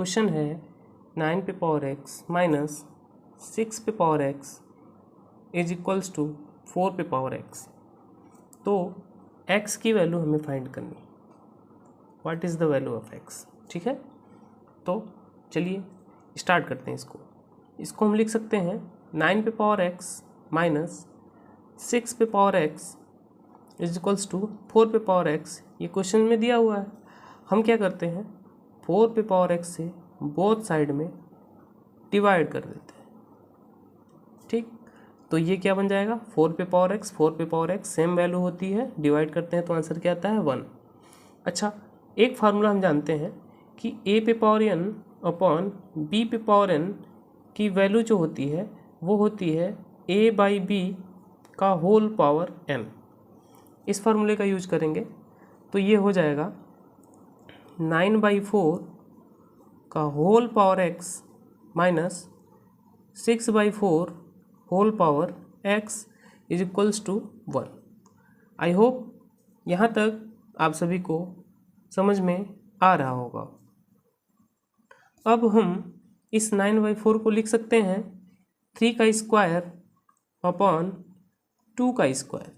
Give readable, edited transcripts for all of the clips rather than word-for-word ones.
Question है 9 पे power x minus 6 पे power x is equals to 4 पे पावर एक्स। तो x की वैल्यू हमें फाइंड करनी, what is the value of x। ठीक है, तो चलिए स्टार्ट करते हैं। इसको हम लिख सकते हैं 9 पे पावर x माइनस 6 पे power x is equals to 4 पे पावर x। ये क्वेश्चन में दिया हुआ है। हम क्या करते हैं, 4 पे पावर x से बोथ साइड में डिवाइड कर देते हैं। ठीक, तो ये क्या बन जाएगा, 4 पे पावर x सेम वैल्यू होती है, डिवाइड करते हैं तो आंसर क्या आता है 1। अच्छा, एक फार्मूला हम जानते हैं कि a पे पावर n अपॉन b पे पावर n की वैल्यू जो होती है वो होती है a बाई बी का होल पावर n। इस फार्मूले का यूज करेंगे तो ये हो जाएगा 9/4 का whole power x minus 6/4 whole power x is equals to 1। I hope यहाँ तक आप सभी को समझ में आ रहा होगा। अब हम इस 9/4 को लिख सकते हैं 3 का स्क्वायर अपॉन 2 का स्क्वायर।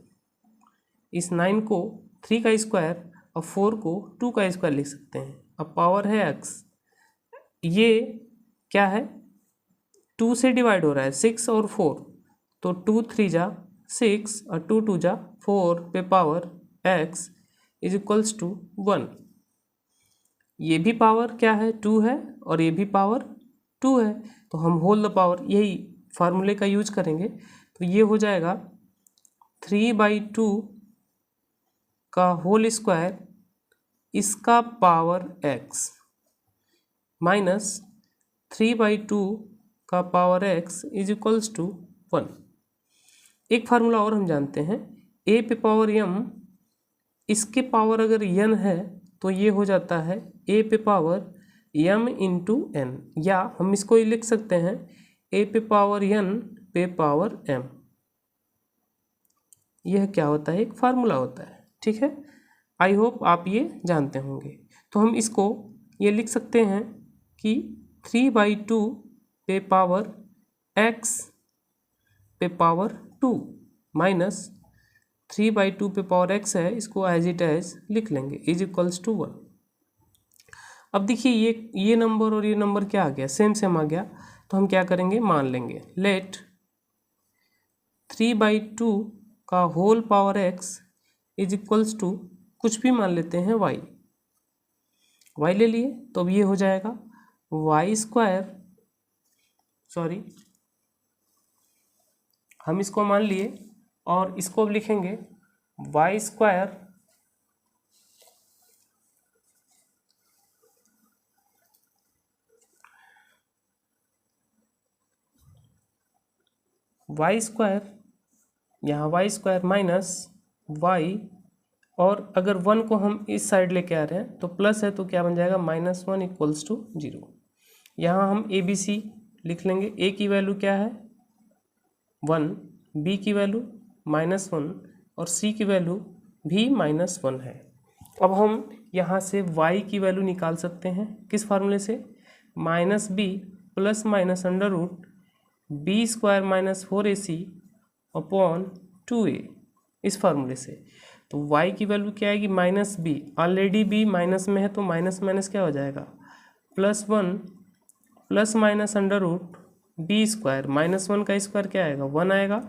इस 9 को 3 का स्क्वायर और 4 को 2 का स्क्वायर लिख सकते हैं। अब पावर है x, ये क्या है 2 से डिवाइड हो रहा है 6 और 4, तो 2 3 जा 6 और 2 2 जा 4 पे power x is equals to 1। ये भी पावर क्या है 2 है और ये भी पावर 2 है, तो हम होल द पावर यही फार्मूले का यूज करेंगे। तो ये हो जाएगा 3/2 का होल स्क्वायर इसका पावर x माइनस 3/2 का power x is equals to 1। एक फार्मूला और हम जानते हैं, a पे पावर m, इसके पावर अगर n है तो ये हो जाता है a पे पावर m इंटू n, या हम इसको ही लिख सकते हैं a पे पावर n पे पावर m। यह क्या होता है, एक फार्मूला होता है। ठीक है, आई होप आप ये जानते होंगे। तो हम इसको ये लिख सकते हैं कि 3/2 पे पावर x पे पावर 2 माइनस 3/2 पे पावर x है, इसको एज इट एज लिख लेंगे इज इक्वल्स टू 1। अब देखिए ये नंबर और ये नंबर क्या आ गया, सेम आ गया। तो हम क्या करेंगे, मान लेंगे लेट 3/2 का whole power x is equals to कुछ भी मान लेते हैं y ले लिए, तो अब ये हो जाएगा y स्क्वायर, सॉरी हम इसको मान लिए और इसको अब लिखेंगे y स्क्वायर यहाँ y स्क्वायर माइनस y, और अगर 1 को हम इस साइड लेके आ रहे हैं तो प्लस है तो क्या बन जाएगा -1 इक्वल्स टू 0। यहाँ हम ABC लिख लेंगे, a की वैल्यू क्या है 1, b की वैल्यू -1 और c की वैल्यू भी -1 है। अब हम यहाँ से y की वैल्यू निकाल सकते हैं किस फार्मूले से, -b plus minus under root b square minus 4ac upon 2a, इस फार्मूले से। तो y की वैल्यू क्या आएगी -b, ऑलरेडी b माइनस में है तो माइनस माइनस क्या हो जाएगा +1 plus minus under root b square, -1 का स्क्वायर क्या आएगा 1 आएगा,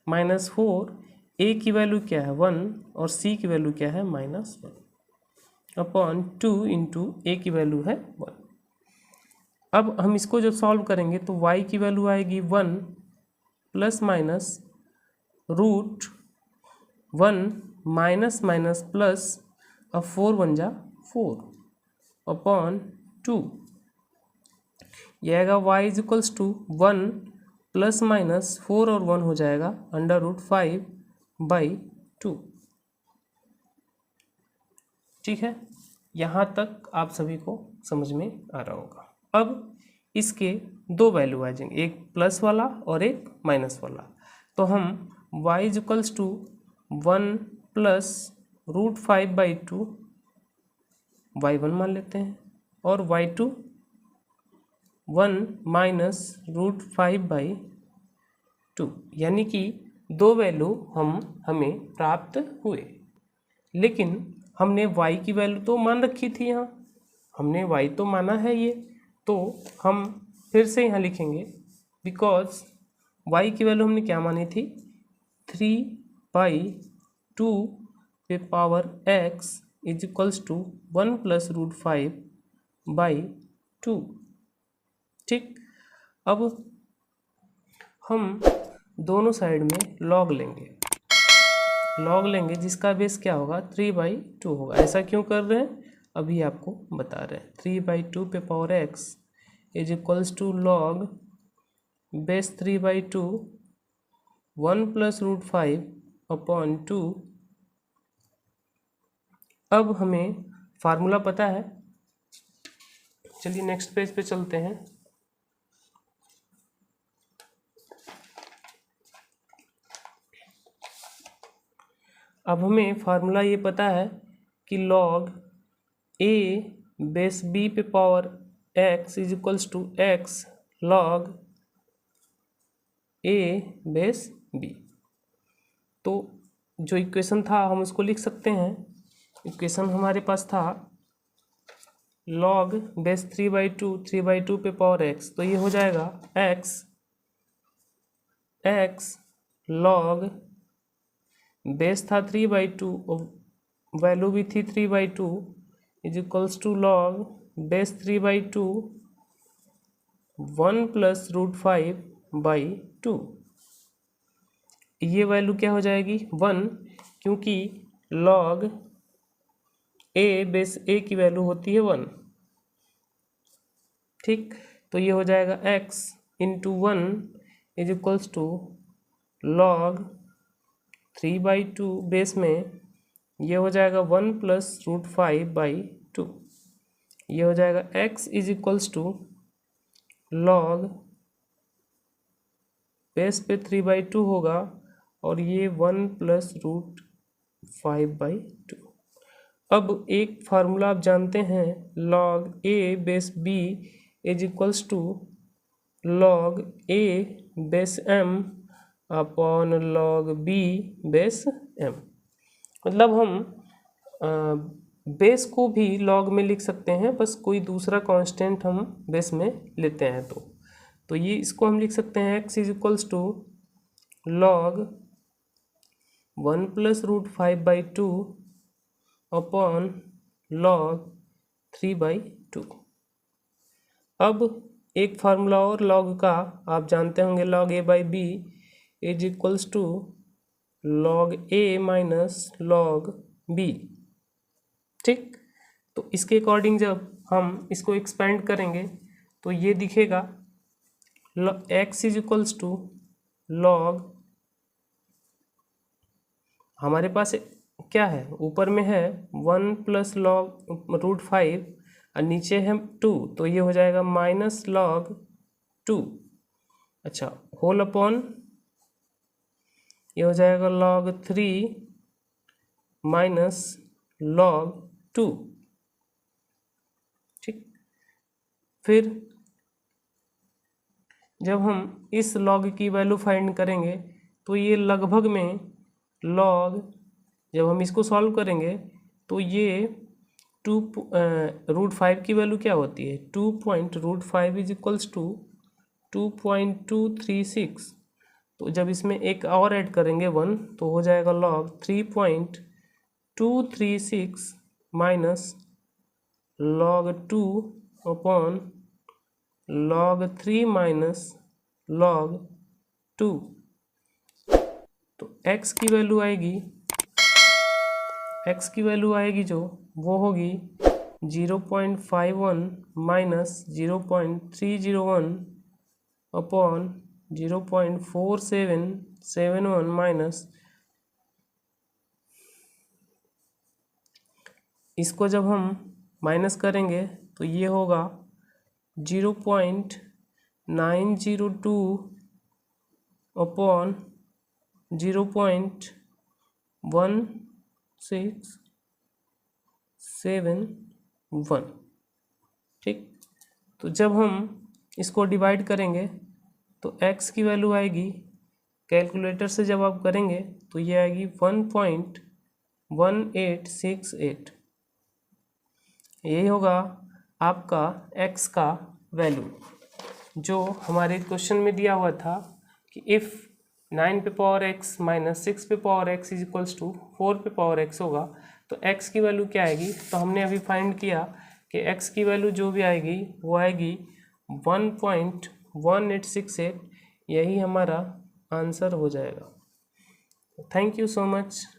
-4, a की वैल्यू क्या है 1 और c की वैल्यू क्या है -1 अपॉन 2 इंटू a की वैल्यू है 1। अब हम इसको जब सॉल्व करेंगे तो y की वैल्यू आएगी 1 plus minus root 1 minus minus plus, अब 4 बन जा 4 अपॉन 2, यह आएगा y is equals to 1 plus minus 4 और 1 हो जाएगा अंडर रूट 5/2। ठीक है, यहाँ तक आप सभी को समझ में आ रहा होगा। अब इसके दो वैल्यू आ जाएंगे, एक प्लस वाला और एक माइनस वाला। तो हम y is equals to 1 plus root 5/2 y1 मान लेते हैं और y2 1-√5/2, यानी कि दो वैल्यू हमें प्राप्त हुए। लेकिन हमने y की वैल्यू तो मान रखी थी, यहाँ हमने y तो माना है ये, तो हम फिर से यहाँ लिखेंगे बिकॉज y की वैल्यू हमने क्या मानी थी, 3/2 इज इक्वल्स टू 1+√5/2। ठीक, अब हम दोनों साइड में लॉग लेंगे जिसका बेस क्या होगा, 3/2 होगा। ऐसा क्यों कर रहे हैं अभी आपको बता रहे हैं। 3/2 is equals to log base 3/2 1+√5/2। अब हमें फार्मूला पता है, चलिए नेक्स्ट पेज पे चलते हैं। अब हमें फार्मूला ये पता है कि लॉग a बेस b पे power x is equals to x log a base b। तो जो इक्वेशन था हम उसको लिख सकते हैं। इक्वेशन हमारे पास था लॉग बेस 3/2 पे पावर x, तो ये हो जाएगा x लॉग बेस था 3/2 और वैल्यू भी थी 3/2 is equals to log base 3/2 1+√5/2। ये वैल्यू क्या हो जाएगी, 1, क्योंकि लॉग a बेस a की वैल्यू होती है 1। ठीक, तो ये हो जाएगा x into 1 is equals to log 3/2 base में ये हो जाएगा 1+√5/2। ये हो जाएगा x is equals to log base पे 3/2 होगा और ये 1+√5/2। अब एक फार्मूला आप जानते हैं, log a base b is equals to log a base m upon log b base m। मतलब हम बेस को भी लॉग में लिख सकते हैं, बस कोई दूसरा कांस्टेंट हम बेस में लेते हैं तो ये इसको हम लिख सकते हैं x is equals to log 1+√5/2 upon log 3/2। अब एक फार्मूला और लॉग का आप जानते होंगे, log a/b is equals to log a minus log b। ठीक, तो इसके अकॉर्डिंग जब हम इसको एक्सपेंड करेंगे तो ये दिखेगा x is equals to log, हमारे पास क्या है, ऊपर में है 1+√5 और नीचे है 2, तो ये हो जाएगा माइनस लॉग 2। अच्छा, होल अपॉन ये हो जाएगा लॉग 3 माइनस लॉग 2। ठीक, फिर जब हम इस लॉग की वैल्यू फाइंड करेंगे तो ये लगभग में लॉग, जब हम इसको सॉल्व करेंगे तो ये 2√5 की वैल्यू क्या होती है, 2.5 इज इक्वल्स टू 2.236। तो जब इसमें एक और ऐड करेंगे 1 तो हो जाएगा log 3.236 minus log 2 upon log 3 minus log 2। तो x की वैल्यू आएगी जो वो होगी 0.51 माइनस 0.301 अपॉन 0.4771 माइनस, इसको जब हम माइनस करेंगे तो ये होगा 0.902 अपॉन 0.1671। ठीक, तो जब हम इसको डिवाइड करेंगे तो x की वैल्यू आएगी, कैलकुलेटर से जब आप करेंगे तो ये आएगी 1.1868। यही होगा आपका x का वैल्यू जो हमारे क्वेश्चन में दिया हुआ था कि इफ़ 9 पे पावर x माइनस 6 पे power x is equals to 4 पे पावर x होगा तो x की वैल्यू क्या आएगी। तो हमने अभी फाइंड किया कि x की वैल्यू जो भी आएगी वो आएगी 1.1868। यही हमारा आंसर हो जाएगा। Thank you so much.